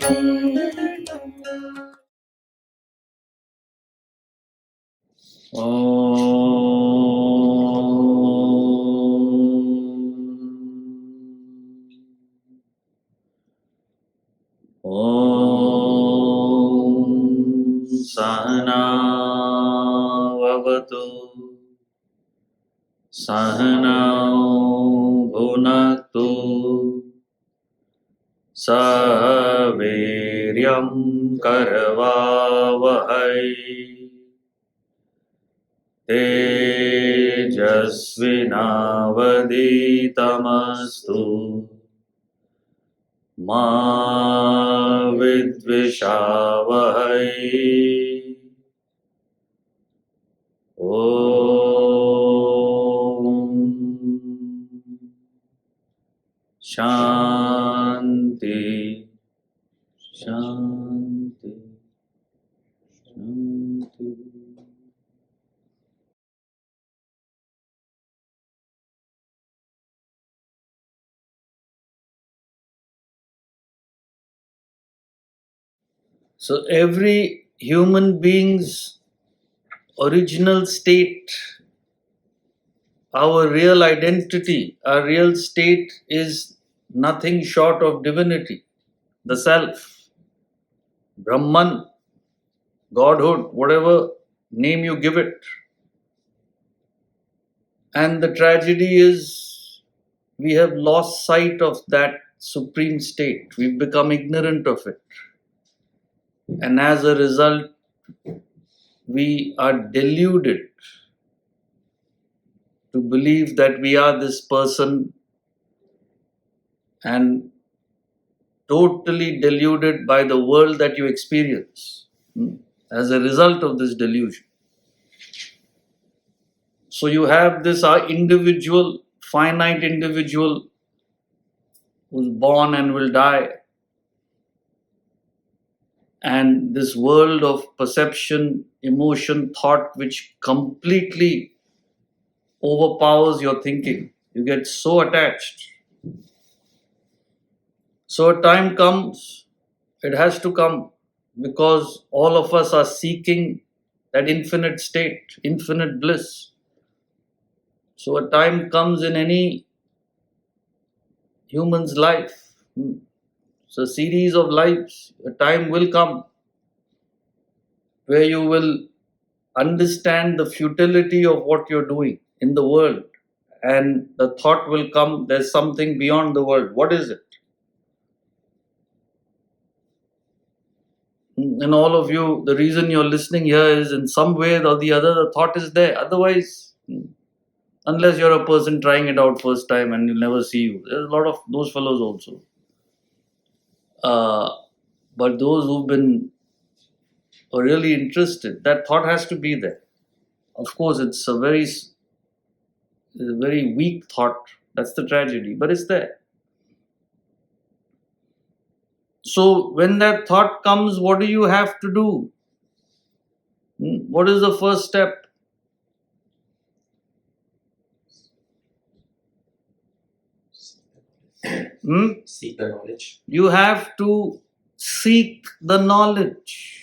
Sahanavavatu Sahanau Bhunaktu Sahaviryam Karavavahai Tejasvinavaditamastu Ma Vidvishavahai Om Shanti Shanti Shanti. So every human being's original state, our real identity, our real state is nothing short of divinity, the self, Brahman, Godhood, whatever name you give it. And the tragedy is we have lost sight of that supreme state. We've become ignorant of it. And as a result, we are deluded to believe that we are this person, and totally deluded by the world that you experience as a result of this delusion. So you have this individual, finite individual who's born and will die. And this world of perception, emotion, thought, which completely overpowers your thinking. You get so attached. So a time comes, it has to come, because all of us are seeking that infinite state, infinite bliss. So a time comes in any human's life. It's a series of lives. A time will come where you will understand the futility of what you're doing in the world. And the thought will come, there's something beyond the world. What is it? And all of you, the reason you're listening here is in some way or the other, the thought is there. Otherwise, unless you're a person trying it out first time and you'll never see you. There's a lot of those fellows also. But those who've been really interested, that thought has to be there. Of course, it's a very weak thought. That's the tragedy, but it's there. So when that thought comes, what do you have to do? What is the first step? Seek the knowledge. You have to seek the knowledge.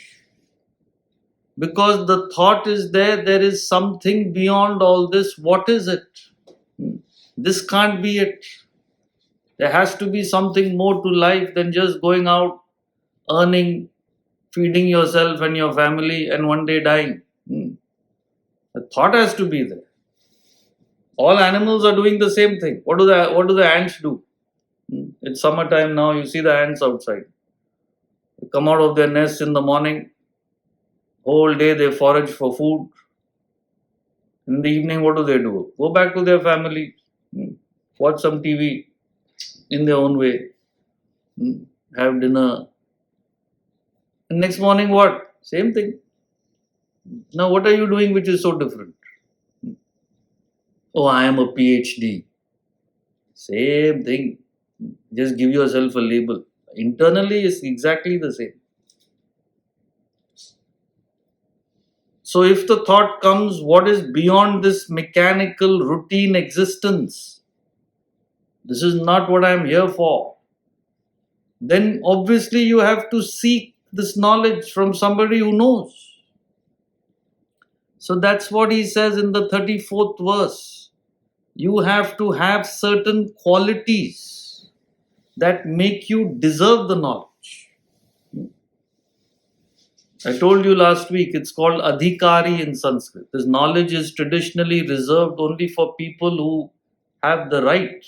Because the thought is there is something beyond all this. What is it? This can't be it. There has to be something more to life than just going out, earning, feeding yourself and your family, and one day dying. The thought has to be there. All animals are doing the same thing. What do the ants do? It's summertime now, you see the ants outside. They come out of their nests in the morning. Whole day they forage for food. In the evening, what do? Go back to their family, watch some TV in their own way, have dinner. And next morning, what? Same thing. Now, what are you doing which is so different? Oh, I am a PhD. Same thing. Just give yourself a label. Internally, it's exactly the same. So if the thought comes, what is beyond this mechanical routine existence? This is not what I am here for. then obviously you have to seek this knowledge from somebody who knows. So that's what he says in the 34th verse. You have to have certain qualities that make you deserve the knowledge. I told you last week, it's called adhikari in Sanskrit. This knowledge is traditionally reserved only for people who have the right,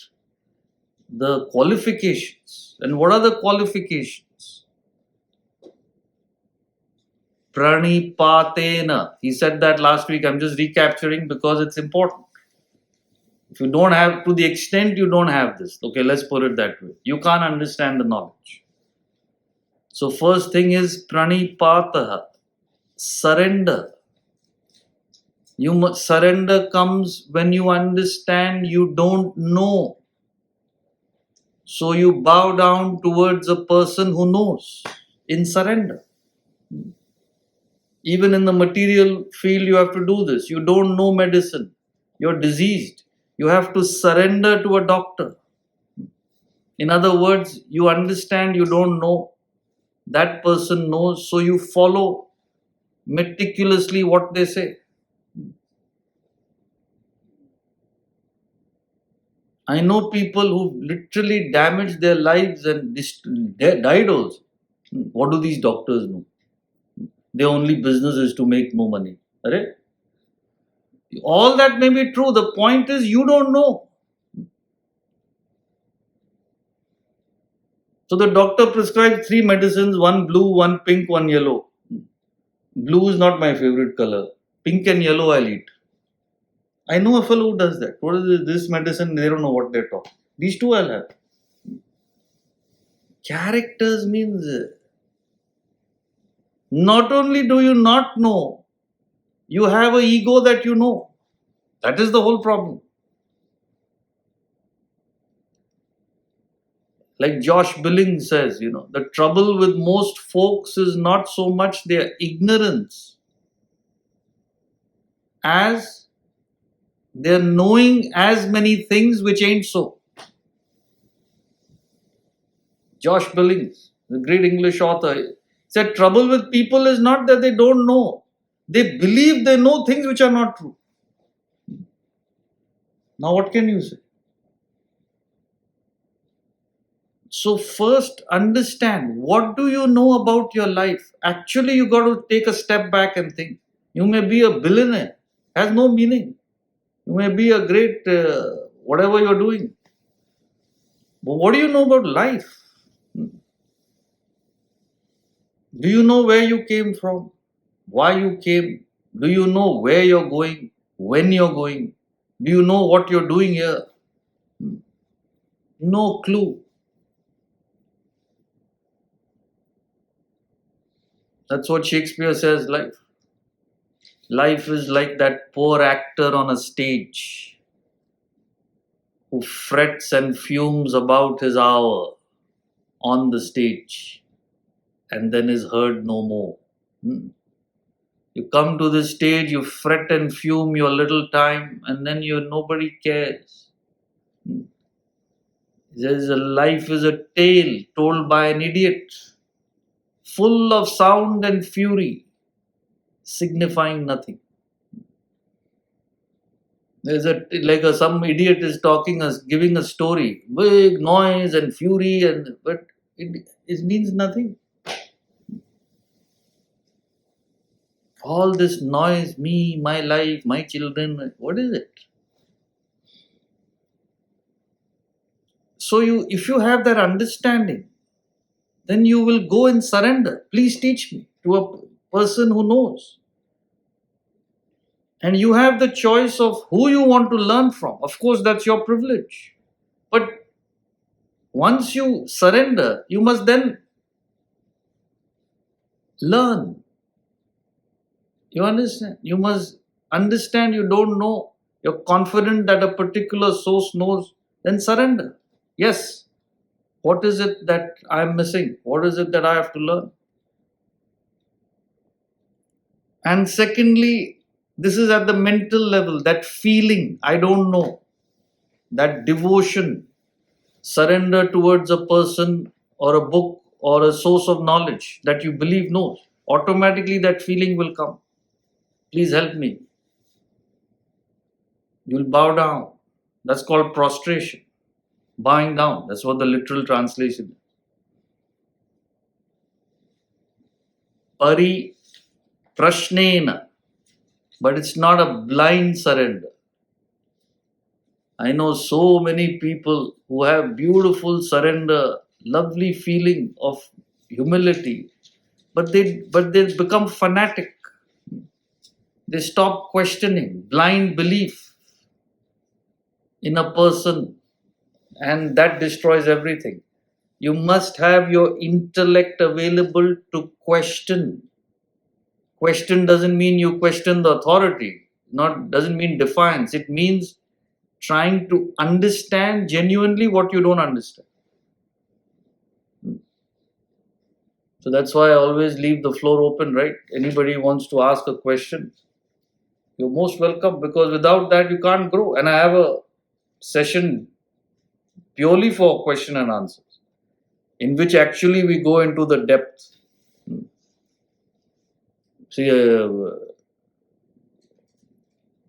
the qualifications. And what are the qualifications? Pranipatena. He said that last week. I'm just recapturing because it's important. If you don't have, to the extent you don't have this, okay, let's put it that way. You can't understand the knowledge. So first thing is pranipataha, surrender. Surrender comes when you understand you don't know. So you bow down towards a person who knows in surrender. Even in the material field, you have to do this. You don't know medicine. You're diseased. You have to surrender to a doctor. In other words, you understand you don't know. That person knows, so you follow meticulously what they say. I know people who literally damaged their lives and died also. What do these doctors know? Their only business is to make more money. Right? All that may be true. The point is you don't know. So the doctor prescribed 3 medicines, one blue, one pink, one yellow. Blue is not my favorite color. Pink and yellow I'll eat. I know a fellow who does that. What is this medicine? They don't know what they're talking. These two I'll have. Characters means not only do you not know, you have an ego that you know. That is the whole problem. Like Josh Billings says, the trouble with most folks is not so much their ignorance as they're knowing as many things which ain't so. Josh Billings, the great English author, said trouble with people is not that they don't know. They believe they know things which are not true. Now what can you say? So first understand, what do you know about your life? Actually, you got to take a step back and think. You may be a billionaire. Has no meaning. You may be a great whatever you're doing. But what do you know about life? Do you know where you came from? Why you came? Do you know where you're going? When you're going? Do you know what you're doing here? No clue. That's what Shakespeare says life. Life is like that poor actor on a stage who frets and fumes about his hour on the stage and then is heard no more. You come to the stage, you fret and fume your little time, and then nobody cares. Life is a tale told by an idiot, full of sound and fury, signifying nothing. Some idiot is giving a story, big noise and fury, but it means nothing. All this noise, me, my life, my children, what is it? So if you have that understanding, then you will go and surrender. Please teach me, to a person who knows. And you have the choice of who you want to learn from. Of course, that's your privilege. But once you surrender, you must then learn. You understand? You must understand you don't know. You're confident that a particular source knows. Then surrender. Yes. What is it that I'm missing? What is it that I have to learn? And secondly, this is at the mental level, that feeling, I don't know, that devotion, surrender towards a person or a book or a source of knowledge that you believe knows, automatically that feeling will come. Please help me. You'll bow down. That's called prostration. Bowing down. That's what the literal translation is. Pari prashnena. But it's not a blind surrender. I know so many people who have beautiful surrender, lovely feeling of humility, but they become fanatic. They stop questioning, blind belief in a person, and that destroys everything. You must have your intellect available to question. Question doesn't mean you question the authority, doesn't mean defiance. It means trying to understand genuinely what you don't understand. So that's why I always leave the floor open, right? Anybody wants to ask a question, you're most welcome, because without that you can't grow. And I have a session purely for question and answers, in which actually we go into the depth. See,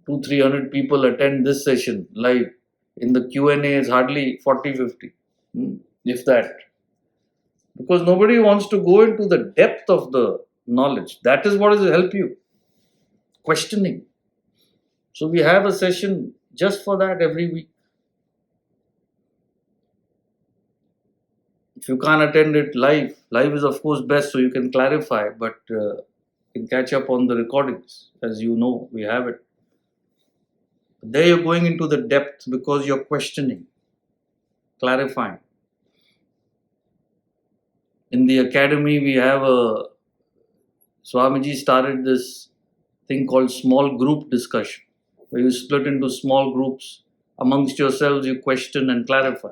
200-300 people attend this session live. In the Q&A is hardly 40-50, if that. Because nobody wants to go into the depth of the knowledge. That is what will help you. Questioning. So we have a session just for that every week. If you can't attend it live is of course best, so you can clarify, but you can catch up on the recordings. As you know, we have it. There you're going into the depth because you're questioning, clarifying. In the academy, we have Swamiji started this thing called small group discussion, where you split into small groups. Amongst yourselves, you question and clarify.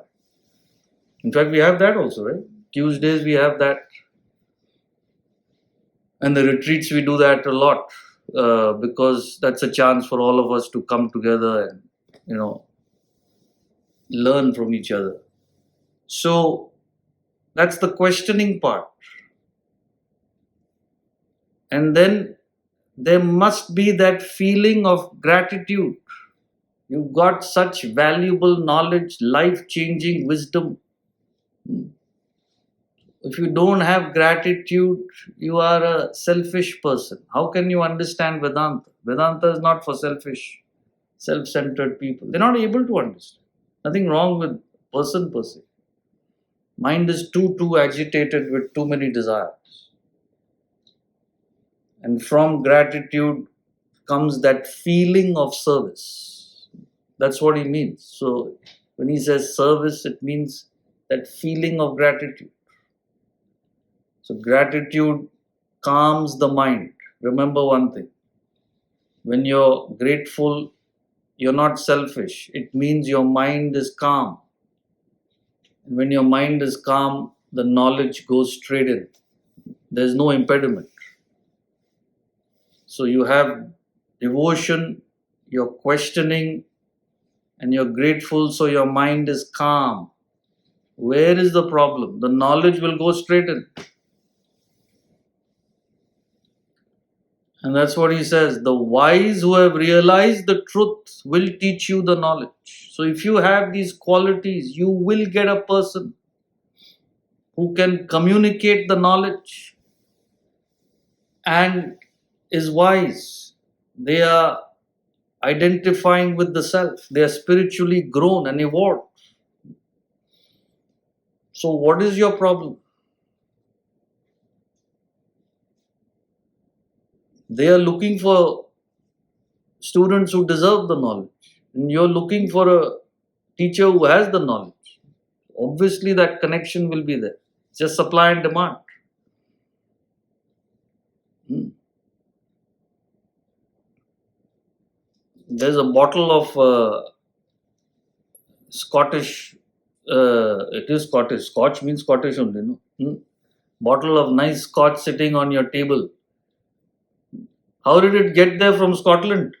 In fact, we have that also, right? Tuesdays, we have that. And the retreats, we do that a lot, because that's a chance for all of us to come together and, learn from each other. So, that's the questioning part. And then there must be that feeling of gratitude. You've got such valuable knowledge, life-changing wisdom. If you don't have gratitude, you are a selfish person. How can you understand Vedanta? Vedanta is not for selfish, self-centered people. They're not able to understand. Nothing wrong with person per se. Mind is too agitated with too many desires. And from gratitude comes that feeling of service. That's what he means. So when he says service, it means that feeling of gratitude. So gratitude calms the mind. Remember one thing. When you're grateful, you're not selfish. It means your mind is calm. And when your mind is calm, the knowledge goes straight in. There's no impediment. So you have devotion, you're questioning, and you're grateful, so your mind is calm. Where is the problem? The knowledge will go straight in. And that's what he says. The wise who have realized the truth will teach you the knowledge. So if you have these qualities, you will get a person who can communicate the knowledge and is wise. They are identifying with the self. They are spiritually grown and evolved. So what is your problem? They are looking for students who deserve the knowledge. And you're looking for a teacher who has the knowledge. Obviously that connection will be there. It's just supply and demand. There's a bottle of Scottish, it is Scottish. Scotch means Scottish only, no? Bottle of nice Scotch sitting on your table. How did it get there from Scotland?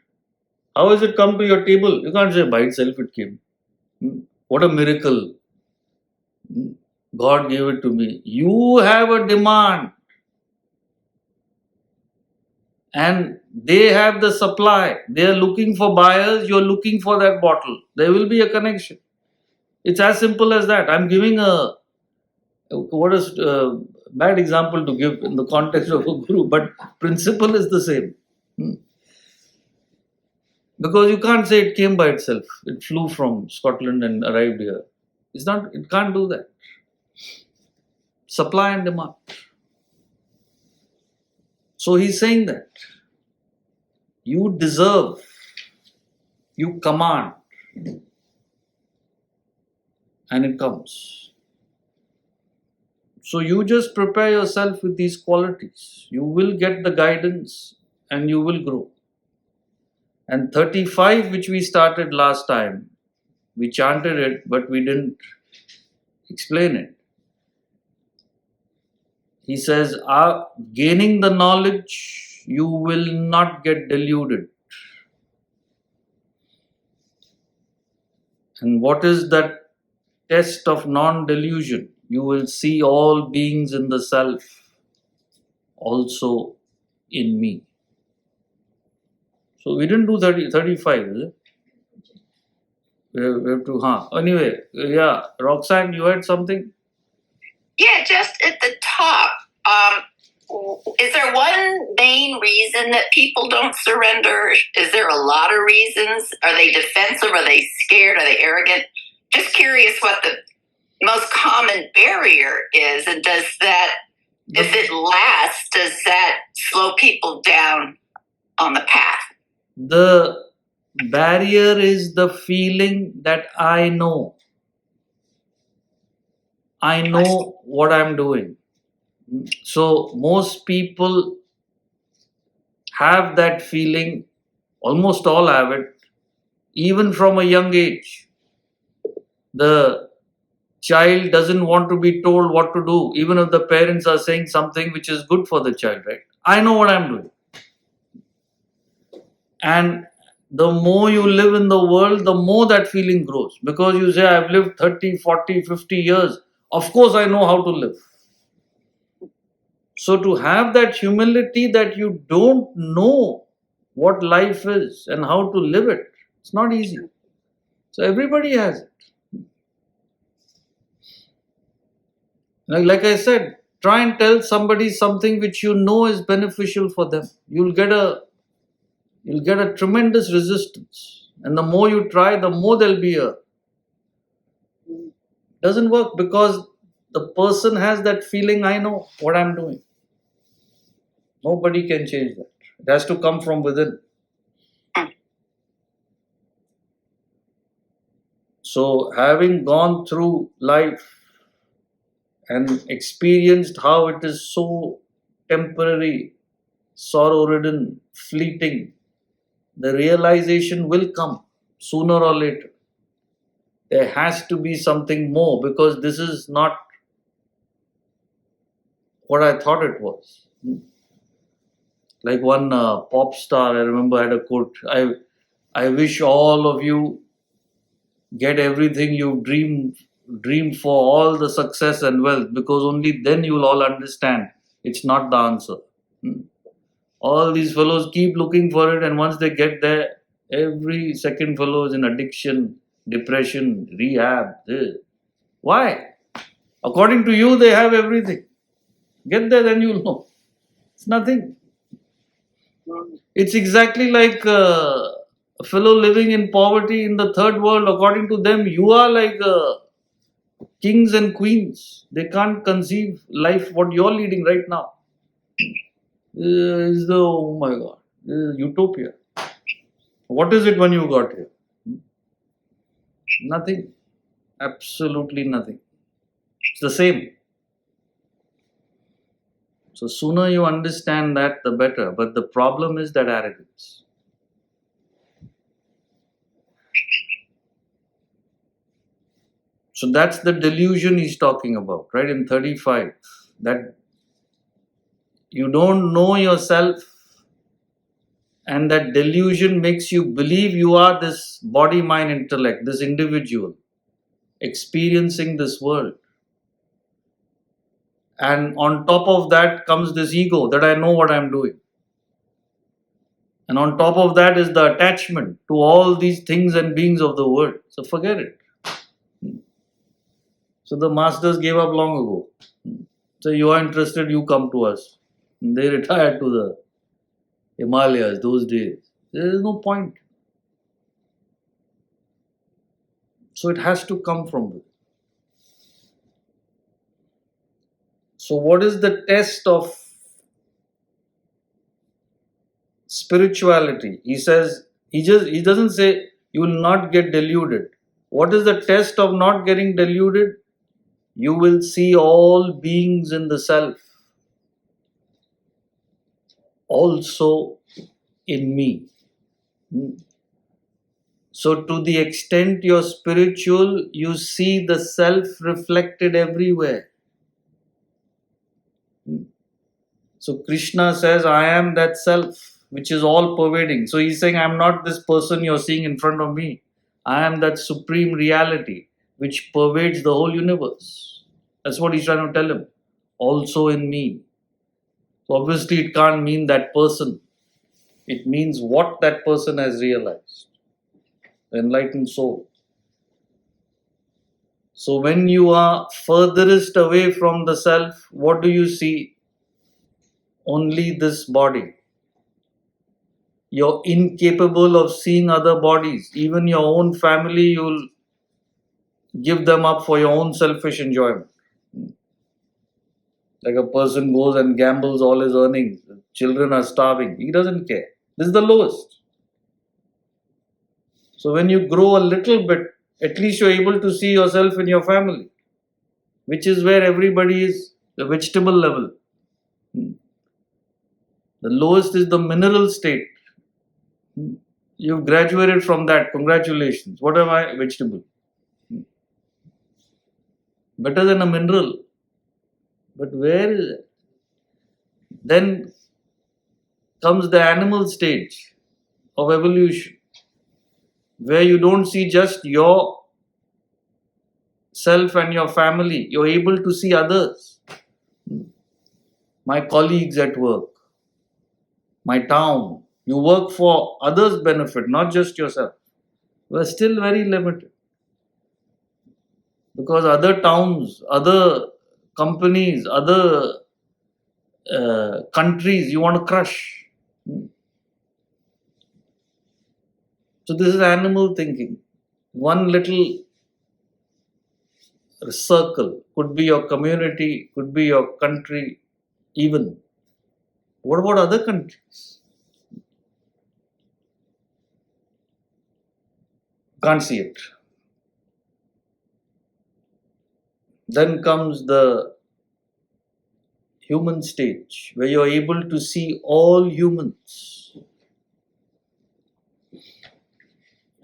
How has it come to your table? You can't say by itself it came. What a miracle. God gave it to me. You have a demand and they have the supply. They are looking for buyers. You're looking for that bottle. There will be a connection. It's as simple as that. I'm giving what is bad example to give in the context of a guru, but principle is the same. Because you can't say it came by itself. It flew from Scotland and arrived here. It's not. It can't do that. Supply and demand. So he's saying that you deserve, you command, and it comes. So you just prepare yourself with these qualities. You will get the guidance and you will grow. And 35, which we started last time, we chanted it, but we didn't explain it. He says, gaining the knowledge, you will not get deluded. And what is that test of non-delusion? You will see all beings in the self, also in me. So we didn't do 35, is it? We have to, Anyway, yeah, Roxanne, you had something? Yeah, just at the top. Is there one main reason that people don't surrender? Is there a lot of reasons? Are they defensive? Are they scared? Are they arrogant? Just curious what the most common barrier is, and does that, if it lasts, does that slow people down on the path? The barrier is the feeling that I know what I'm doing. So most people have that feeling, almost all have it, even from a young age. The child doesn't want to be told what to do, even if the parents are saying something which is good for the child, right? I know what I'm doing. And the more you live in the world, the more that feeling grows. Because you say, I've lived 30, 40, 50 years. Of course, I know how to live. So to have that humility that you don't know what life is and how to live it, it's not easy. So everybody has it. Like I said, try and tell somebody something which you know is beneficial for them. You'll get a tremendous resistance. And the more you try, the more there'll be doesn't work because the person has that feeling, I know what I'm doing. Nobody can change that. It has to come from within. So having gone through life and experienced how it is so temporary, sorrow-ridden, fleeting, the realization will come sooner or later. There has to be something more because this is not what I thought it was. Like one pop star, I remember, had a quote, I wish all of you get everything you dream for, all the success and wealth, because only then you will all understand it's not the answer. All these fellows keep looking for it, and once they get there, every second fellow is in addiction, depression, rehab. Why? According to you, they have everything. Get there, then you'll know. It's nothing. It's exactly like a fellow living in poverty in the third world. According to them, you are like kings and queens. They can't conceive life what you're leading right now. Oh my God, this is utopia. What is it when you got here? Nothing. Absolutely nothing. It's the same. So sooner you understand that, the better. But the problem is that arrogance. So that's the delusion he's talking about, right? In 35, that you don't know yourself, and that delusion makes you believe you are this body, mind, intellect, this individual experiencing this world. And on top of that comes this ego that I know what I'm doing. And on top of that is the attachment to all these things and beings of the world. So forget it. So the masters gave up long ago. So you are interested, you come to us. And they retired to the Himalayas those days. There is no point. So it has to come from within. So what is the test of spirituality? He says, he doesn't say you will not get deluded. What is the test of not getting deluded? You will see all beings in the self also in me. So to the extent you're spiritual, you see the self reflected everywhere. So Krishna says, I am that self which is all pervading. So he's saying, I'm not this person you're seeing in front of me. I am that supreme reality which pervades the whole universe. That's what he's trying to tell him. Also in me. So obviously it can't mean that person. It means what that person has realized. The enlightened soul. So when you are furthest away from the self, what do you see? Only this body. You're incapable of seeing other bodies. Even your own family, you'll give them up for your own selfish enjoyment. Like a person goes and gambles all his earnings. Children are starving. He doesn't care. This is the lowest. So when you grow a little bit, at least you're able to see yourself in your family, which is where everybody is, the vegetable level. The lowest is the mineral state. You've graduated from that. Congratulations. What am I? Vegetable. Better than a mineral. But where is it? Then comes the animal stage of evolution, where you don't see just your self and your family. You're able to see others. My colleagues at work, my town. You work for others' benefit, not just yourself. We're still very limited. Because other towns, other companies, other countries you want to crush. So this is animal thinking. One little circle could be your community, could be your country, even. What about other countries? Can't see it. Then comes the human stage, where you're able to see all humans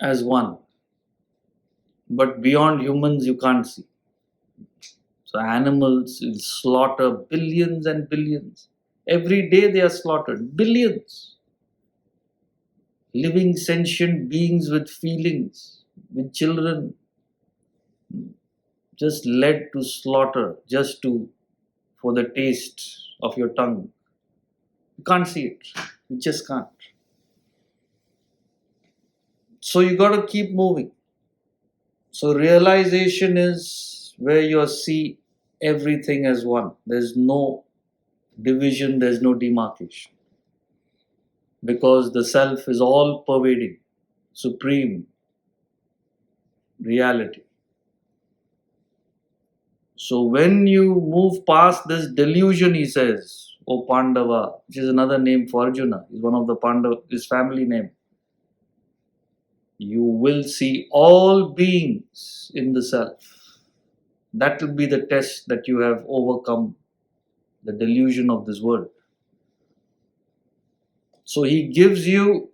as one. But beyond humans, you can't see. So animals will slaughter billions and billions. Every day they are slaughtered. Billions. Living sentient beings with feelings, with children, just led to slaughter, just for the taste of your tongue. You can't see it. You just can't. So you got to keep moving. So realization is where you see everything as one. There's no division, there's no demarcation. Because the self is all pervading, supreme reality. So when you move past this delusion, he says, O Pandava, which is another name for Arjuna, is one of the Pandava, his family name. You will see all beings in the self. That will be the test that you have overcome the delusion of this world. So he gives you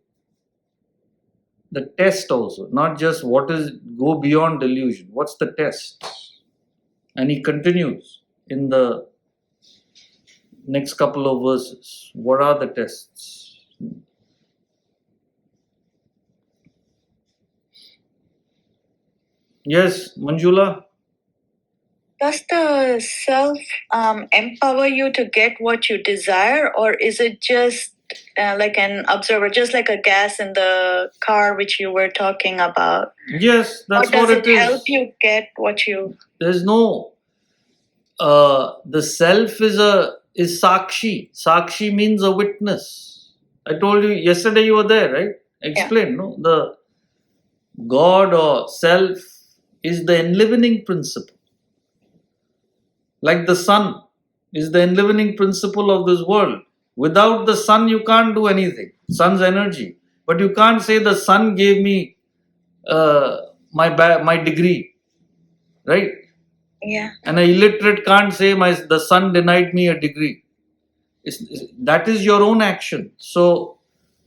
the test also, not just go beyond delusion. What's the test? And he continues in the next couple of verses. What are the tests? Yes, Manjula? Does the self empower you to get what you desire, or is it just like an observer, just like a gas in the car which you were talking about? Yes, that's or does what it is. help you get what you? There's no the self is sakshi. Sakshi means a witness. I told you yesterday, you were there, right? I explained, no? The God or self is the enlivening principle. Like the sun is the enlivening principle of this world. Without the sun, you can't do anything. Sun's energy. But you can't say the sun gave me my degree, right? Yeah. And an illiterate can't say the sun denied me a degree. That is your own action. So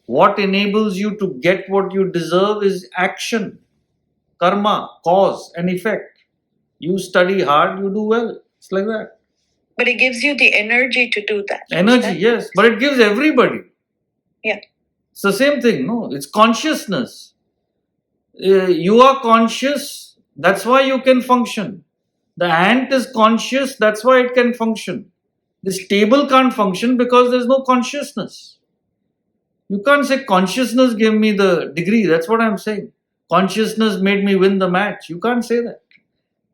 what enables you to get what you deserve is action, karma, cause and effect. You study hard, you do well. It's like that. But it gives you the energy to do that. Energy, yes. But it gives everybody. Yeah. It's the same thing, no? It's consciousness. You are conscious, that's why you can function. The ant is conscious, that's why it can function. This table can't function because there's no consciousness. You can't say consciousness gave me the degree. That's what I'm saying. Consciousness made me win the match. You can't say that.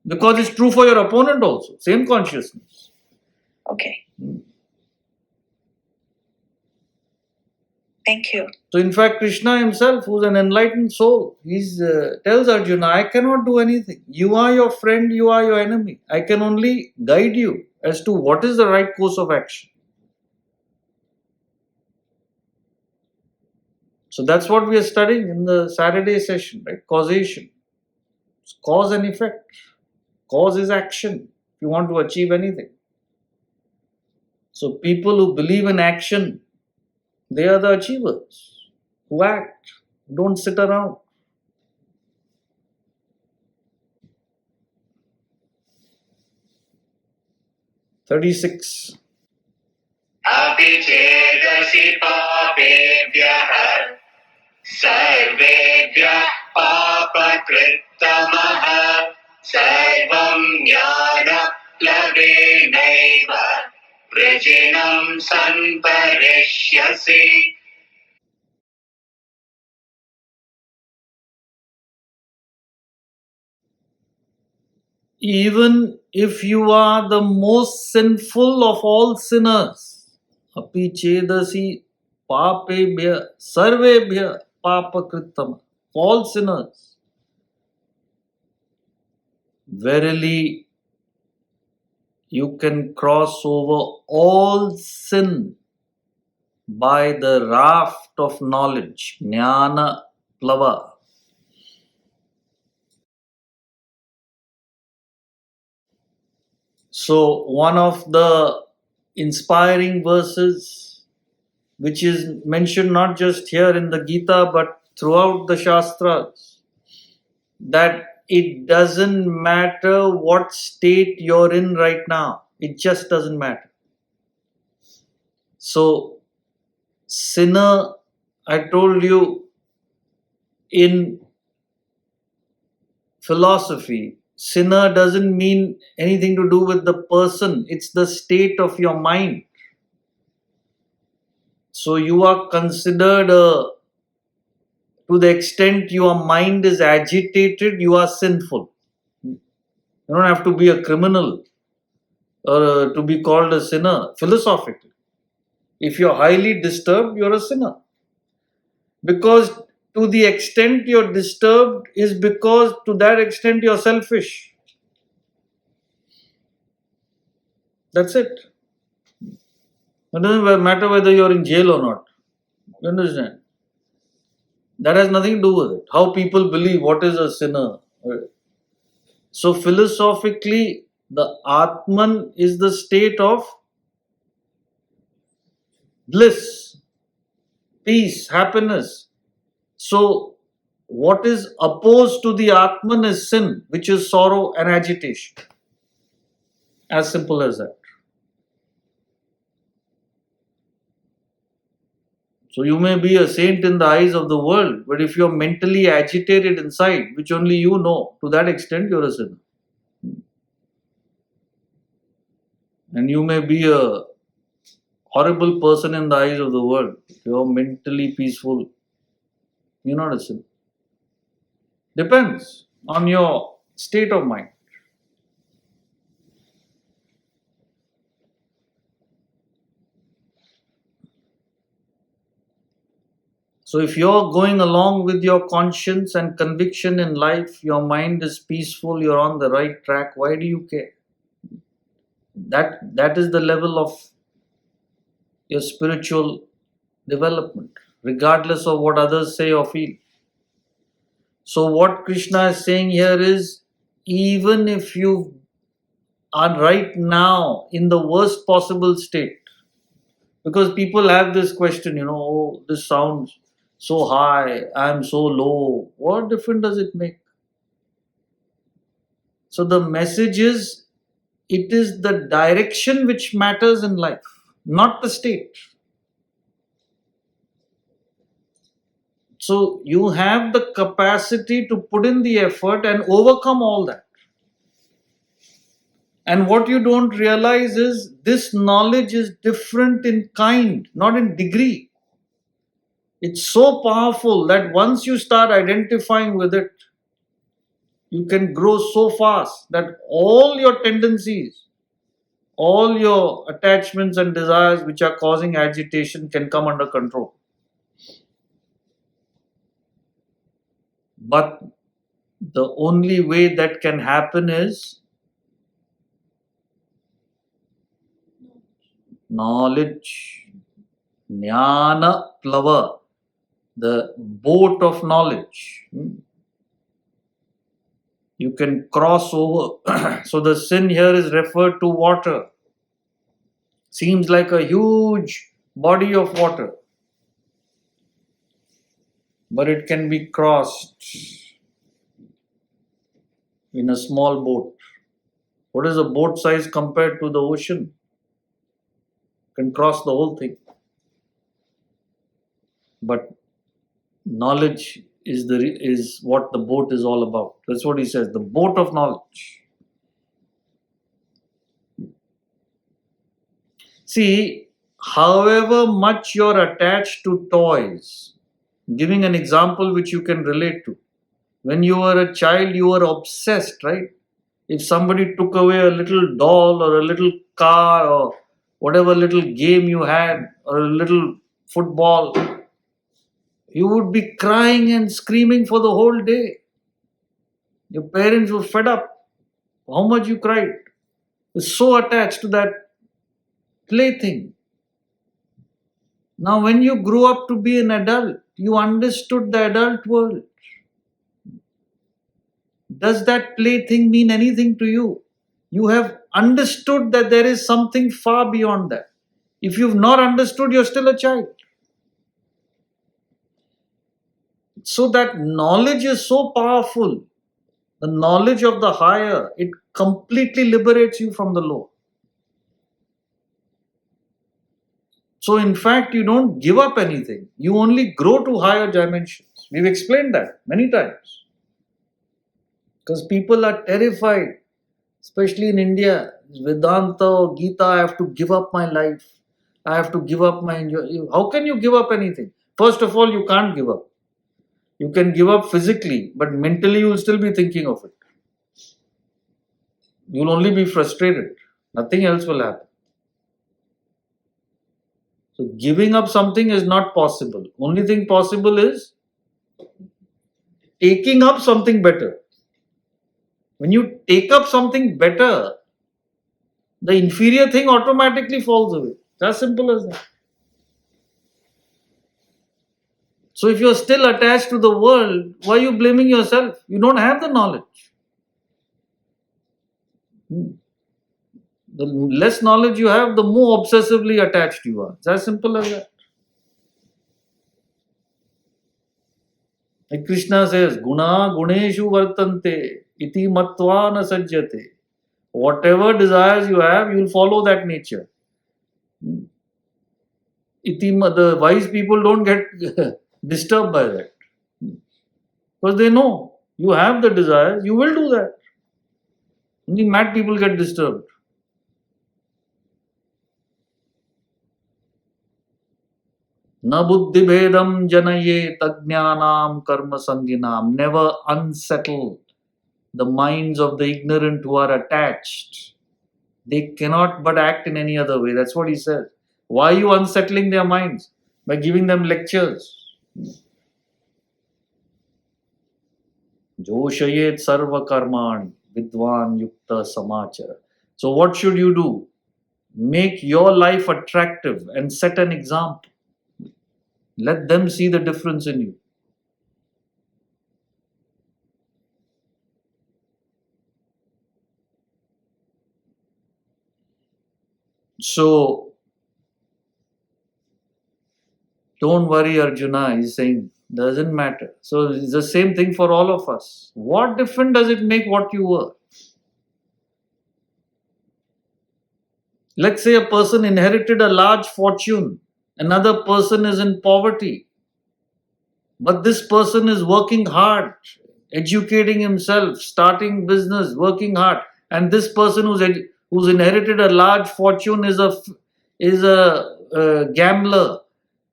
Because it's true for your opponent also. Same consciousness. Okay. Thank you. So in fact, Krishna himself, who's an enlightened soul, he tells Arjuna, I cannot do anything. You are your friend, you are your enemy. I can only guide you as to what is the right course of action. So that's what we are studying in the Saturday session, right? Causation. It's cause and effect. Cause is action if you want to achieve anything. So people who believe in action, they are the achievers who act, don't sit around. "36. अपिचेदसि पापेभ्यः सर्वेभ्यः पापकृत्तमः सर्वं ज्ञानप्लवेनैव वृजिनं सम्परिष्यसि." Even if you are the most sinful of all sinners, api chedasi papebhya sarvebhya papakritam, all sinners, verily you can cross over all sin by the raft of knowledge, jnana plava. So one of the inspiring verses, which is mentioned not just here in the Gita but throughout the Shastras, that it doesn't matter what state you're in right now, it just doesn't matter. So sinner, I told you, in philosophy, sinner doesn't mean anything to do with the person, it's the state of your mind. So you are considered to the extent your mind is agitated, you are sinful. You don't have to be a criminal or to be called a sinner philosophically. If you're highly disturbed, you're a sinner. Because to the extent you're disturbed is because to that extent you're selfish. That's it. It doesn't matter whether you're in jail or not. You understand? That has nothing to do with it. How people believe what is a sinner. So philosophically, the Atman is the state of bliss, peace, happiness. So what is opposed to the Atman is sin, which is sorrow and agitation. As simple as that. So you may be a saint in the eyes of the world, but if you're mentally agitated inside, which only you know, to that extent you're a sinner. And you may be a horrible person in the eyes of the world. You're mentally peaceful. You're not a sin. Depends on your state of mind. So if you're going along with your conscience and conviction in life, your mind is peaceful, you're on the right track, why do you care? That is the level of your spiritual development, regardless of what others say or feel. So what Krishna is saying here is, even if you are right now in the worst possible state, because people have this question, oh, this sounds so high, I'm so low. What difference does it make? So the message is, it is the direction which matters in life, not the state. So you have the capacity to put in the effort and overcome all that. And what you don't realize is, this knowledge is different in kind, not in degree. It's so powerful that once you start identifying with it, you can grow so fast that all your tendencies, all your attachments and desires which are causing agitation can come under control. But the only way that can happen is knowledge. Jnana plava, the boat of knowledge. You can cross over. So the sin here is referred to water. Seems like a huge body of water, but it can be crossed in a small boat. What is a boat size compared to the ocean? Can cross the whole thing. But knowledge is what the boat is all about. That's what he says, the boat of knowledge. See, however much you're attached to toys, giving an example which you can relate to. When you were a child, you were obsessed, right? If somebody took away a little doll or a little car or whatever little game you had or a little football, you would be crying and screaming for the whole day. Your parents were fed up. How much you cried. You're so attached to that plaything. Now, when you grew up to be an adult, you understood the adult world. Does that plaything mean anything to you? You have understood that there is something far beyond that. If you've not understood, you're still a child. So that knowledge is so powerful. The knowledge of the higher, it completely liberates you from the low. So in fact, you don't give up anything. You only grow to higher dimensions. We've explained that many times. Because people are terrified, especially in India. Vedanta or Gita, I have to give up my life. I have to give up my enjoy. How can you give up anything? First of all, you can't give up. You can give up physically, but mentally you will still be thinking of it. You will only be frustrated. Nothing else will happen. So giving up something is not possible. Only thing possible is taking up something better. When you take up something better, the inferior thing automatically falls away. It's as simple as that. So if you're still attached to the world, why are you blaming yourself? You don't have the knowledge. The less knowledge you have, the more obsessively attached you are. It's as simple as that. Like Krishna says, Guna guneshu vartante iti matva na sajjate. Whatever desires you have, you will follow that nature. The wise people don't get disturbed by that. Because they know you have the desires, you will do that. Only mad people get disturbed. Na buddhi bhedam janaye tajnanam karma sanginam. Never unsettle the minds of the ignorant who are attached. They cannot but act in any other way. That's what he says. Why are you unsettling their minds? By giving them lectures. Joshayet sarva karman vidwan yukta samachara. So what should you do? Make your life attractive and set an example. Let them see the difference in you. So don't worry, Arjuna is saying, doesn't matter. So it's the same thing for all of us. What difference does it make what you were? Let's say a person inherited a large fortune, another person is in poverty, but this person is working hard, educating himself, starting business, working hard, and this person who's inherited a large fortune is a gambler.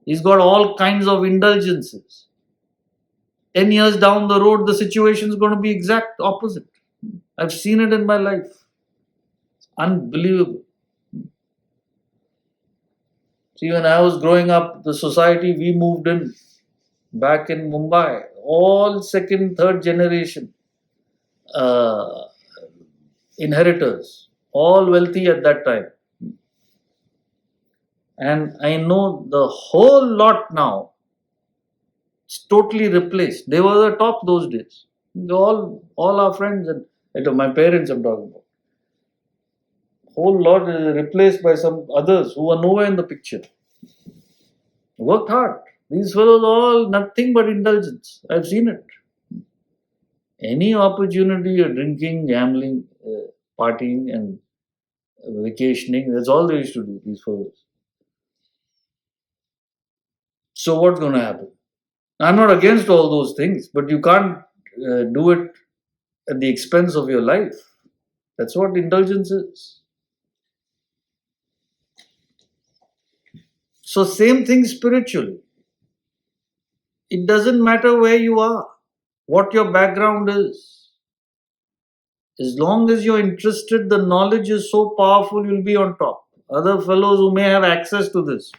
He's got all kinds of indulgences. 10 years down the road, the situation is going to be exact opposite. I've seen it in my life. Unbelievable. See, when I was growing up, the society we moved in back in Mumbai, all second, third generation inheritors, all wealthy at that time. And I know the whole lot now, it's totally replaced. They were the top those days. All our friends and my parents I'm talking about. Whole lot is replaced by some others who are nowhere in the picture. Worked hard. These fellows all nothing but indulgence. I've seen it. Any opportunity of drinking, gambling, partying and vacationing, that's all they used to do, these fellows. So what's going to happen? I'm not against all those things, but you can't do it at the expense of your life. That's what indulgence is. So same thing spiritually. It doesn't matter where you are, what your background is. As long as you're interested, the knowledge is so powerful, you'll be on top. Other fellows who may have access to this,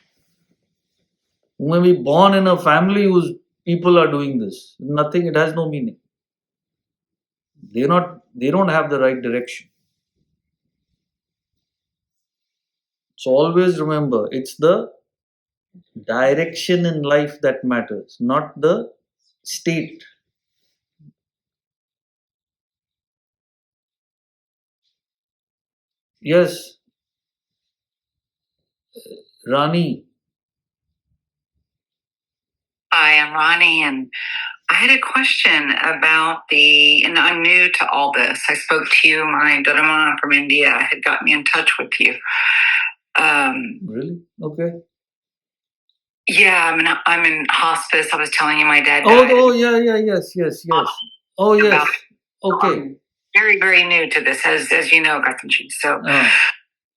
who may be born in a family whose people are doing this, nothing, it has no meaning. They don't have the right direction. So always remember, it's the direction in life that matters, not the state. Yes, Rani. Hi, I'm Ronnie, and I had a question about and I'm new to all this. I spoke to you, my Dharma from India had got me in touch with you. Really? Okay. Yeah, I'm in hospice. I was telling you my dad died. died. Yes. Oh, yes. Okay. I'm very, very new to this, as you know, Gatanji. So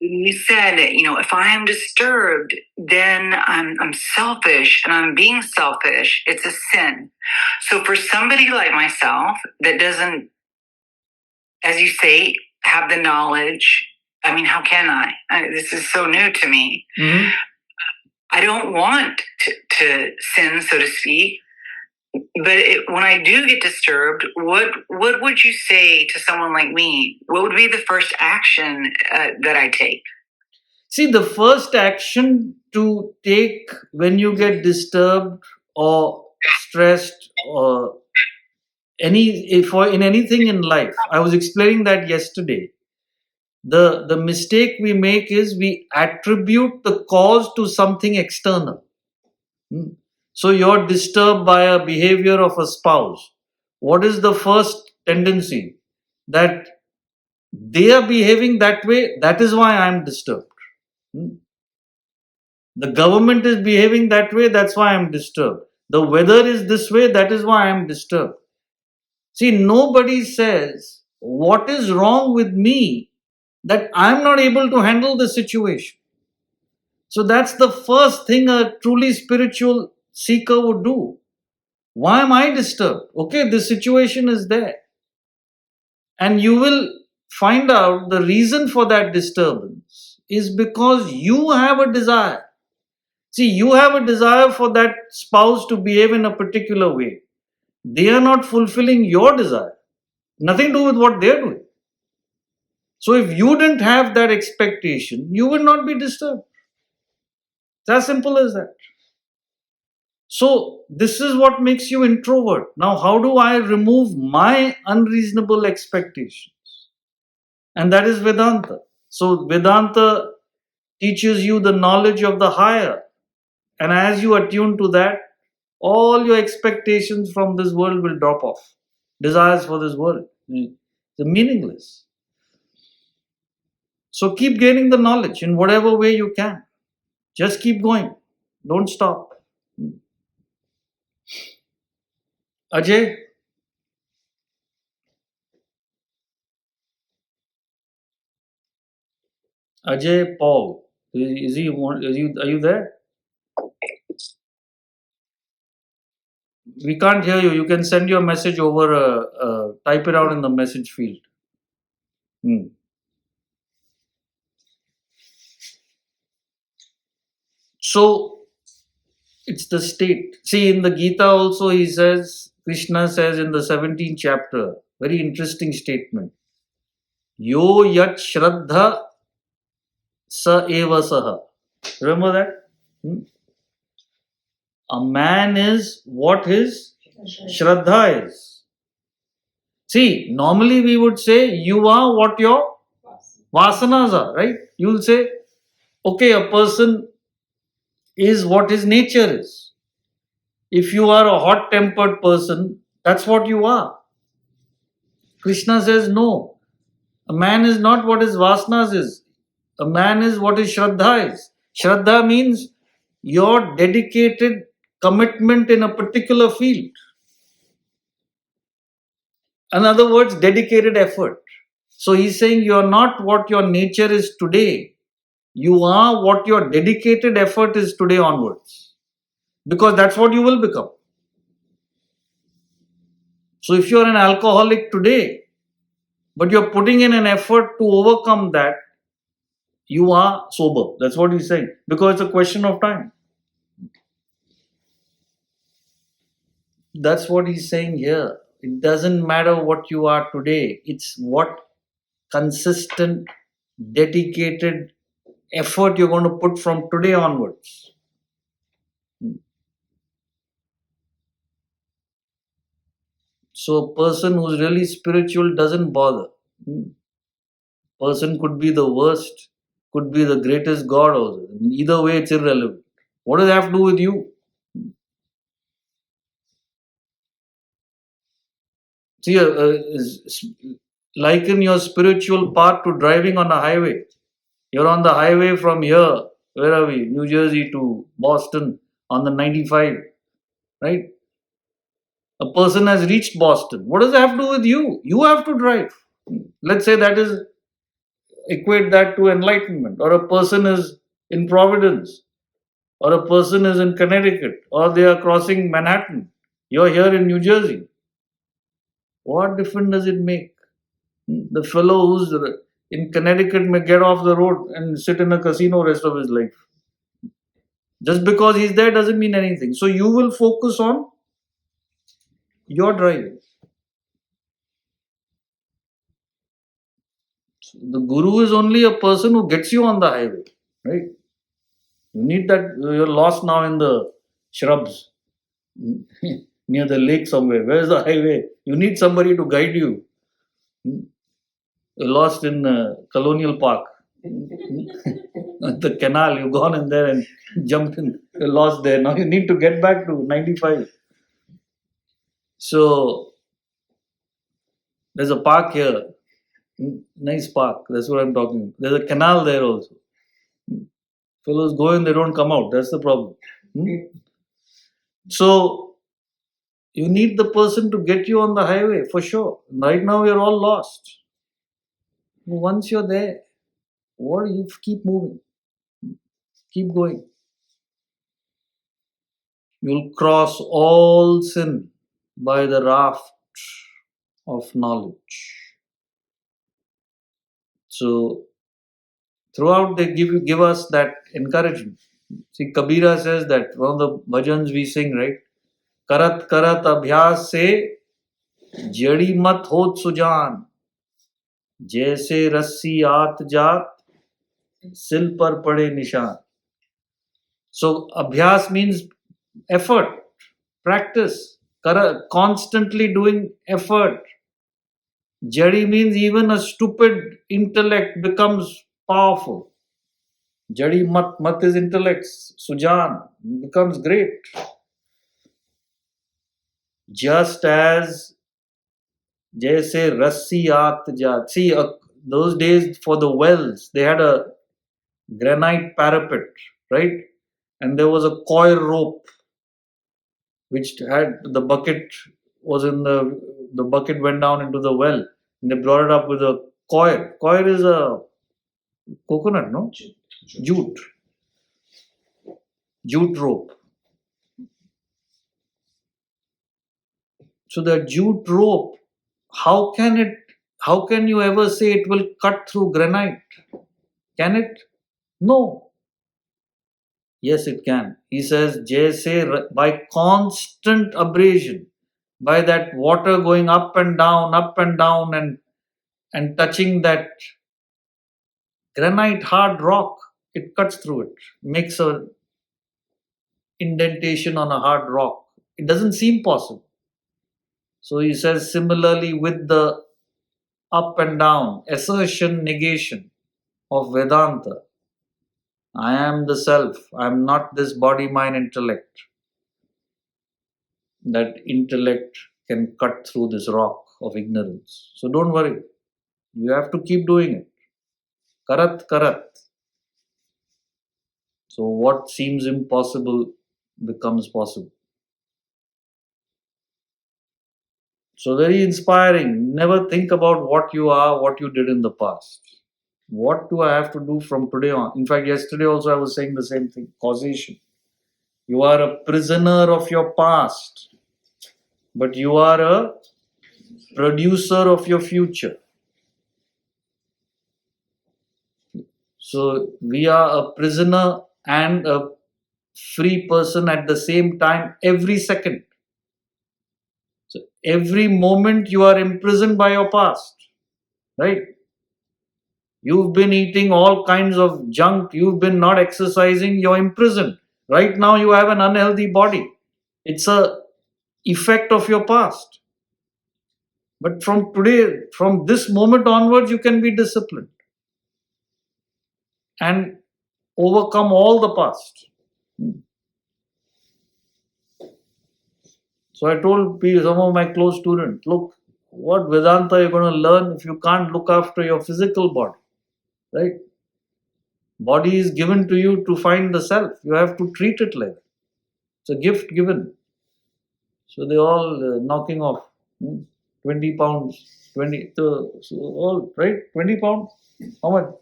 you said that, if I am disturbed, then I'm selfish, and I'm being selfish. It's a sin. So for somebody like myself that doesn't, as you say, have the knowledge, I mean, how can I? This is so new to me. Mm-hmm. I don't want to sin, so to speak. But when I do get disturbed, what would you say to someone like me? What would be the first action that I take? See, the first action to take when you get disturbed or stressed or in anything in life, I was explaining that yesterday. The mistake we make is we attribute the cause to something external. So you're disturbed by a behavior of a spouse. What is the first tendency? That they are behaving that way, that is why I'm disturbed. The government is behaving that way, that's why I'm disturbed. The weather is this way, that is why I'm disturbed. See, nobody says what is wrong with me that I'm not able to handle the situation. So that's the first thing a truly spiritual seeker would do. Why am I disturbed? Okay, this situation is there. And you will find out the reason for that disturbance is because you have a desire. See, you have a desire for that spouse to behave in a particular way. They are not fulfilling your desire. Nothing to do with what they're doing. So if you didn't have that expectation, you will not be disturbed. It's as simple as that. So this is what makes you introvert. Now, how do I remove my unreasonable expectations? And that is Vedanta. So Vedanta teaches you the knowledge of the higher. And as you attune to that, all your expectations from this world will drop off. Desires for this world. They're meaningless. So keep gaining the knowledge in whatever way you can. Just keep going. Don't stop. Ajay? Ajay Paul. Are you there? We can't hear you. You can send your message over, type it out in the message field. So, it's the state. See, in the Gita also he says, Krishna says in the 17th chapter, very interesting statement. Yo yat shraddha sa eva saha. Remember that? A man is what his shraddha is. See, normally we would say you are what your vasanas are, right? You will say, okay, a person is what his nature is. If you are a hot tempered person, that's what you are. Krishna says, no, a man is not what his vasanas is. A man is what his shraddha is. Shraddha means your dedicated commitment in a particular field. In other words, dedicated effort. So he's saying you are not what your nature is today. You are what your dedicated effort is today onwards. Because that's what you will become. So if you're an alcoholic today, but you're putting in an effort to overcome that, you are sober. That's what he's saying. Because it's a question of time. That's what he's saying here. It doesn't matter what you are today. It's what consistent, dedicated effort you're going to put from today onwards. So a person who's really spiritual doesn't bother. Person could be the worst, could be the greatest God also. Either way, it's irrelevant. What does it have to do with you? See, liken your spiritual path to driving on a highway. You're on the highway from here, where are we? New Jersey to Boston on the 95, right? A person has reached Boston. What does that have to do with you? You have to drive. Let's say that is, equate that to enlightenment. Or a person is in Providence. Or a person is in Connecticut. Or they are crossing Manhattan. You're here in New Jersey. What difference does it make? The fellow who's in Connecticut may get off the road and sit in a casino rest of his life. Just because he's there doesn't mean anything. So you will focus on your driving. So the guru is only a person who gets you on the highway, right? You need that. You're lost now in the shrubs near the lake somewhere. Where's the highway? You need somebody to guide you. You're lost in Colonial Park. The canal, you've gone in there and jumped in. You're lost there. Now you need to get back to 95. So there's a park here. Nice park. That's what I'm talking about. There's a canal there also. Fellows go in, they don't come out. That's the problem. So you need the person to get you on the highway for sure. Right now we're all lost. Once you're there, what you keep moving. Keep going. You'll cross all sin by the raft of knowledge. So throughout they give us that encouragement. See, Kabira says that one of the bhajans we sing, right? Karat karat abhyas se jadi mat hot sujan, jaise rassi aat jaat sil par pade nishan. So abhyas means effort, practice, constantly doing effort. Jadi means even a stupid intellect becomes powerful. Jadi mat is intellect, sujan becomes great. Just as jaise rassi aat jaat. See, those days for the wells, they had a granite parapet, right? And there was a coir rope which had the bucket was in the bucket went down into the well and they brought it up with a coir. Coir is a coconut, no? Jute. Jute rope. So the jute rope, how can you ever say it will cut through granite? Can it? No. Yes, it can. He says, Jaise, by constant abrasion, by that water going up and down, and touching that granite hard rock, it cuts through it, makes a indentation on a hard rock. It doesn't seem possible. So he says, similarly with the up and down, assertion, negation of Vedanta, I am the self, I am not this body, mind, intellect. That intellect can cut through this rock of ignorance. So don't worry. You have to keep doing it. Karat, karat. So what seems impossible becomes possible. So very inspiring. Never think about what you are, what you did in the past. What do I have to do from today on? In fact, yesterday also I was saying the same thing. Causation. You are a prisoner of your past, but you are a producer of your future. So we are a prisoner and a free person at the same time every second. So every moment you are imprisoned by your past, right? You've been eating all kinds of junk, you've been not exercising, you're imprisoned. Right now you have an unhealthy body. It's a effect of your past. But from today, from this moment onwards, you can be disciplined and overcome all the past. So I told some of my close students, look, what Vedanta you're going to learn if you can't look after your physical body, right? Body is given to you to find the self. You have to treat it like that. It's a gift given. So they all knocking off 20 pounds, 20, so all, right? 20 pounds? How much?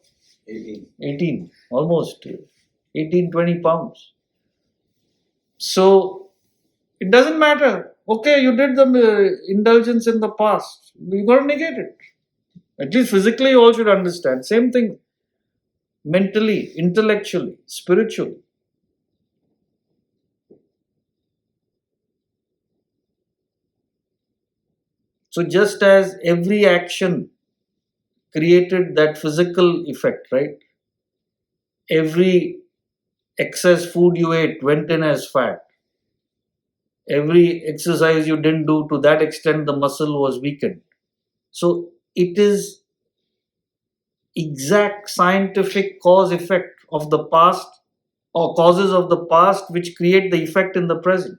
18, almost 18, 20 pounds. So it doesn't matter. Okay, you did the indulgence in the past. You got to negate it. At least physically, you all should understand. Same thing. Mentally, intellectually, spiritually. So just as every action created that physical effect, right? Every excess food you ate went in as fat. Every exercise you didn't do, to that extent the muscle was weakened. So it is exact scientific cause effect of the past, or causes of the past which create the effect in the present.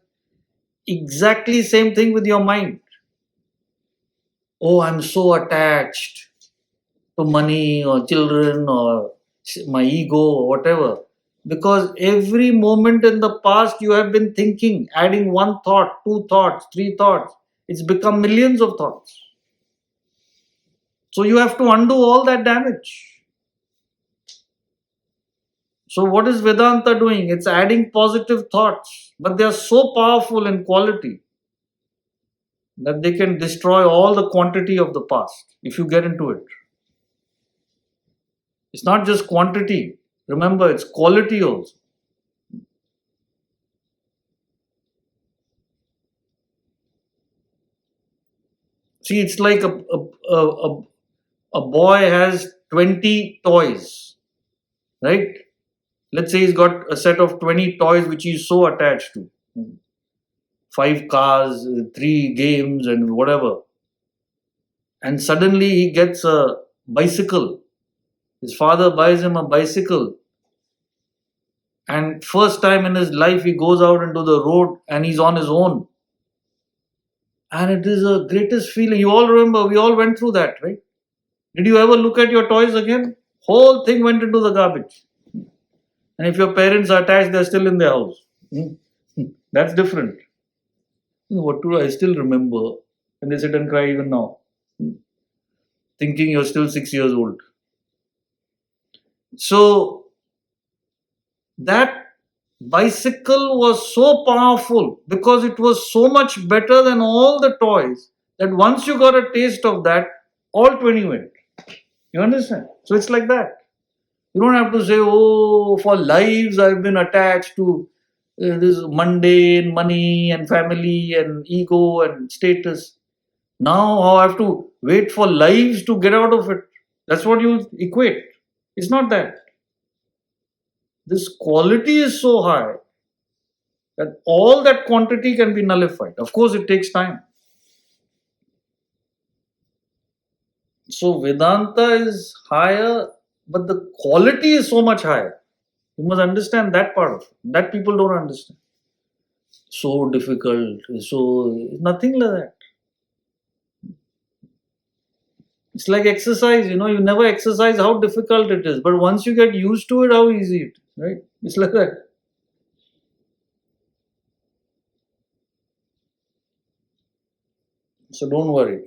Exactly same thing with your mind. Oh, I'm so attached to money or children or my ego or whatever. Because every moment in the past you have been thinking, adding one thought, two thoughts, three thoughts. It's become millions of thoughts. So you have to undo all that damage. So what is Vedanta doing? It's adding positive thoughts, but they are so powerful in quality that they can destroy all the quantity of the past if you get into it. It's not just quantity. Remember, it's quality also. See, it's like a boy has 20 toys, right? Let's say he's got a set of 20 toys which he's so attached to. 5 cars, 3 games, and whatever. And suddenly he gets a bicycle. His father buys him a bicycle. And first time in his life, he goes out into the road and he's on his own. And it is the greatest feeling. You all remember, we all went through that, right? Did you ever look at your toys again? Whole thing went into the garbage. And if your parents are attached, they're still in their house. That's different. What do I still remember? And they sit and cry even now, thinking you're still 6 years old. So that bicycle was so powerful because it was so much better than all the toys that once you got a taste of that, all 20 went. You understand? So it's like that. You don't have to say, oh, for lives I've been attached to this mundane money and family and ego and status. Now I have to wait for lives to get out of it. That's what you equate. It's not that. This quality is so high that all that quantity can be nullified. Of course, it takes time. So Vedanta is higher, but the quality is so much higher. You must understand that part of it. That people don't understand. So difficult. So nothing like that. It's like exercise, you never exercise how difficult it is. But once you get used to it, how easy it is, right? It's like that. So don't worry.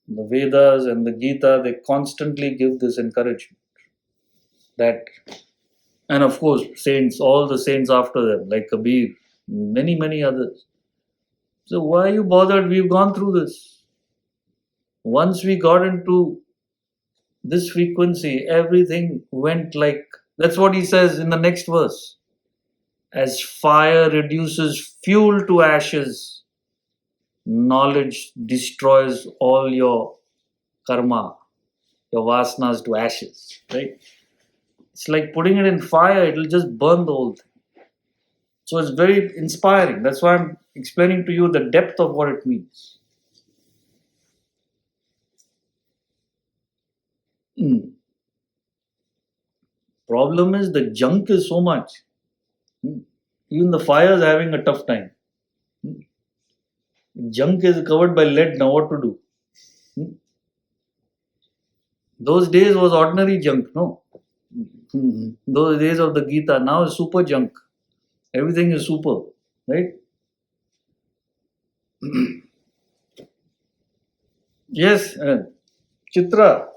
The Vedas and the Gita, they constantly give this encouragement. That, and of course, saints, all the saints after them, like Kabir, many, many others. So why are you bothered? We've gone through this. Once we got into this frequency, everything went like, that's what he says in the next verse. As fire reduces fuel to ashes, knowledge destroys all your karma, your vasanas to ashes, right? It's like putting it in fire, it'll just burn the whole thing. So it's very inspiring. That's why I'm explaining to you the depth of what it means. Problem is the junk is so much. Even the fire is having a tough time. Junk is covered by lead, now what to do? Those days was ordinary junk, no? Those days of the Gita, now is super junk. Everything is super, right? Yes, Chitra.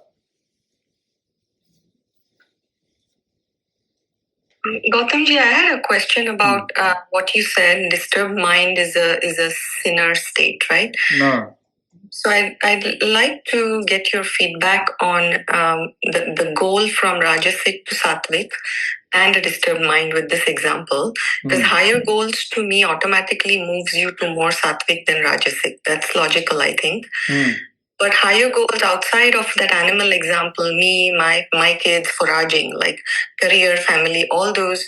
Gautamji, I had a question about what you said. Disturbed mind is a sinner state, right? No. So I'd like to get your feedback on the goal from Rajasic to Sattvic and a disturbed mind with this example. Because higher goals to me automatically moves you to more Sattvic than Rajasic. That's logical, I think. But higher goals outside of that animal example, me, my kids, foraging, like career, family, all those,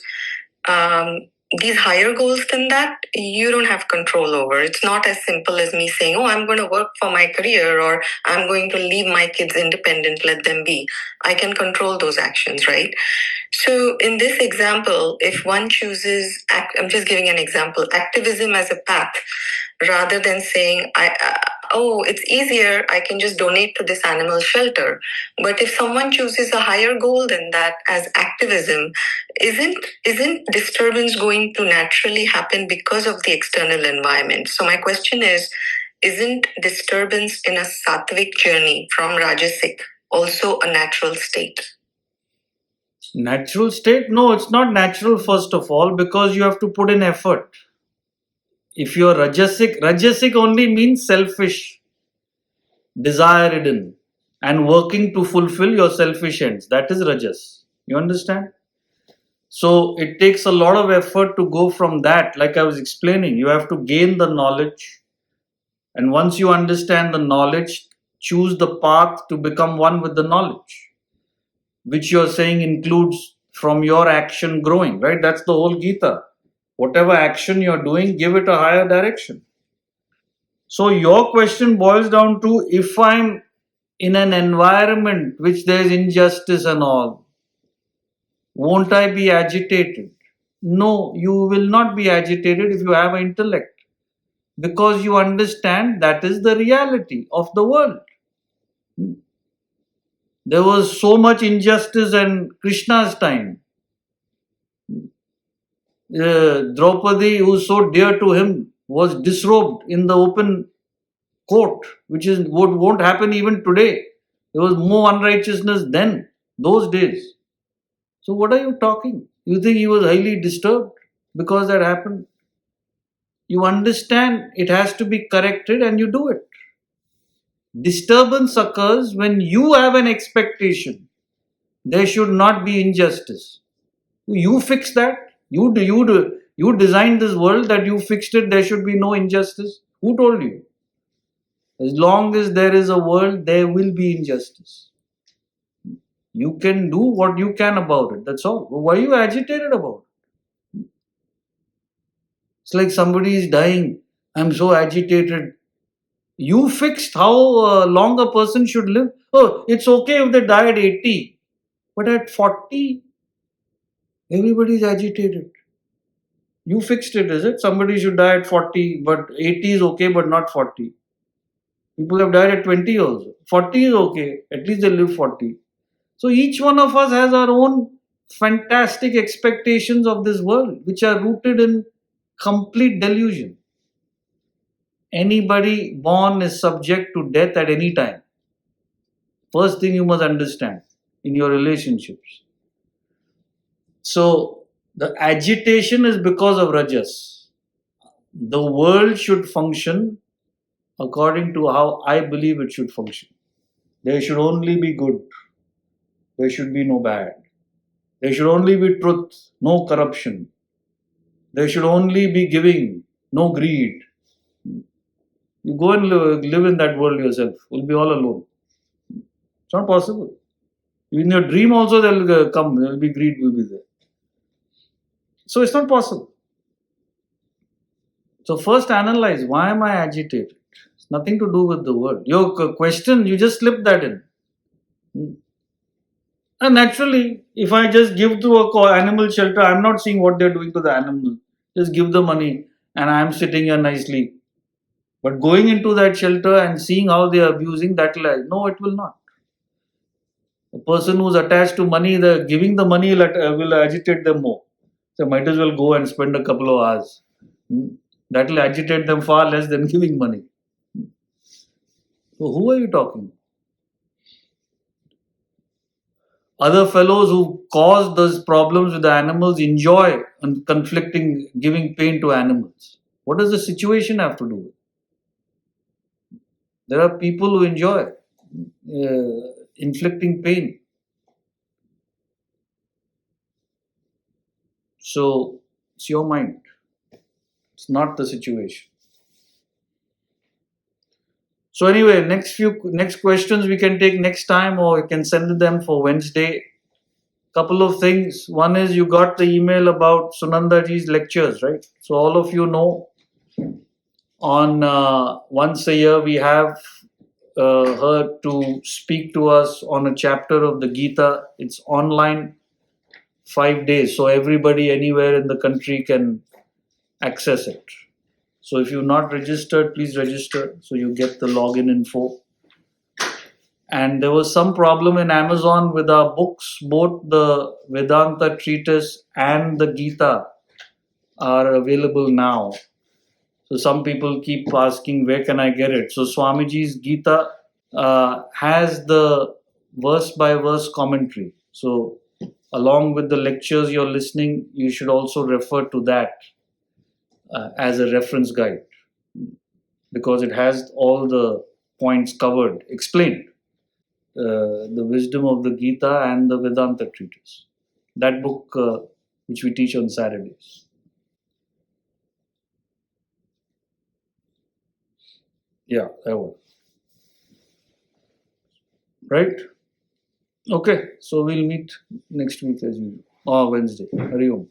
these higher goals than that, you don't have control over. It's not as simple as me saying, oh, I'm going to work for my career, or I'm going to leave my kids independent, let them be. I can control those actions, right? So in this example, if one chooses, I'm just giving an example, activism as a path, rather than saying, oh, it's easier, I can just donate to this animal shelter. But if someone chooses a higher goal than that as activism, isn't disturbance going to naturally happen because of the external environment? So my question is, isn't disturbance in a sattvic journey from Rajasic also a natural state? Natural state? No, it's not natural first of all, because you have to put in effort. If you are rajasic only means selfish, desire-ridden, and working to fulfill your selfish ends. That is rajas. You understand? So it takes a lot of effort to go from that. Like I was explaining, you have to gain the knowledge. And once you understand the knowledge, choose the path to become one with the knowledge, which you're saying includes from your action growing, right? That's the whole Gita. Whatever action you're doing, give it a higher direction. So your question boils down to, if I'm in an environment which there's injustice and all, won't I be agitated? No, you will not be agitated if you have an intellect, because you understand that is the reality of the world. There was so much injustice in Krishna's time. Draupadi, who's so dear to him, was disrobed in the open court, which is what won't happen even today. There was more unrighteousness then, those days. So what are you talking? You think he was highly disturbed because that happened? You understand it has to be corrected and you do it. Disturbance occurs when you have an expectation. There should not be injustice. You fix that. You designed this world, that you fixed it. There should be no injustice. Who told you? As long as there is a world, there will be injustice. You can do what you can about it. That's all. Why are you agitated about it? It's like somebody is dying. I'm so agitated. You fixed how long a person should live. Oh, it's okay if they die at 80. But at 40, everybody is agitated. You fixed it, is it? Somebody should die at 40, but 80 is okay, but not 40. People have died at 20 also. 40 is okay. At least they live 40. So each one of us has our own fantastic expectations of this world, which are rooted in complete delusion. Anybody born is subject to death at any time. First thing you must understand in your relationships. So the agitation is because of rajas. The world should function according to how I believe it should function. There should only be good. There should be no bad. There should only be truth, no corruption. There should only be giving, no greed. You go and live in that world yourself. You'll be all alone. It's not possible. In your dream also they'll come. There will be greed, will be there. So it's not possible. So first analyze, why am I agitated? It's nothing to do with the world. Your question, you just slip that in. And naturally, if I just give to a animal shelter, I'm not seeing what they're doing to the animal. Just give the money and I'm sitting here nicely. But going into that shelter and seeing how they are abusing, no, it will not. A person who's attached to money, giving the money will agitate them more. So might as well go and spend a couple of hours. That will agitate them far less than giving money. So who are you talking? Other fellows who cause those problems with the animals enjoy conflicting, giving pain to animals. What does the situation have to do with? There are people who enjoy inflicting pain. So it's your mind. It's not the situation. So anyway, next questions we can take next time, or you can send them for Wednesday. Couple of things. One is, you got the email about Sunandaji's lectures, right? So all of you know, on once a year we have her to speak to us on a chapter of the Gita. It's online, 5 days, so everybody anywhere in the country can access it. So if you've not registered, please register so you get the login info. And there was some problem in Amazon with our books. Both the Vedanta treatise and the Gita are available now. So some people keep asking, where can I get it? So Swamiji's Gita has the verse by verse commentary. So along with the lectures you're listening, you should also refer to that as a reference guide, because it has all the points covered, explained. The wisdom of the Gita and the Vedanta treatise. That book which we teach on Saturdays. Yeah, that one. Right? Okay, so we'll meet next week as usual. Or Wednesday. Hari Om.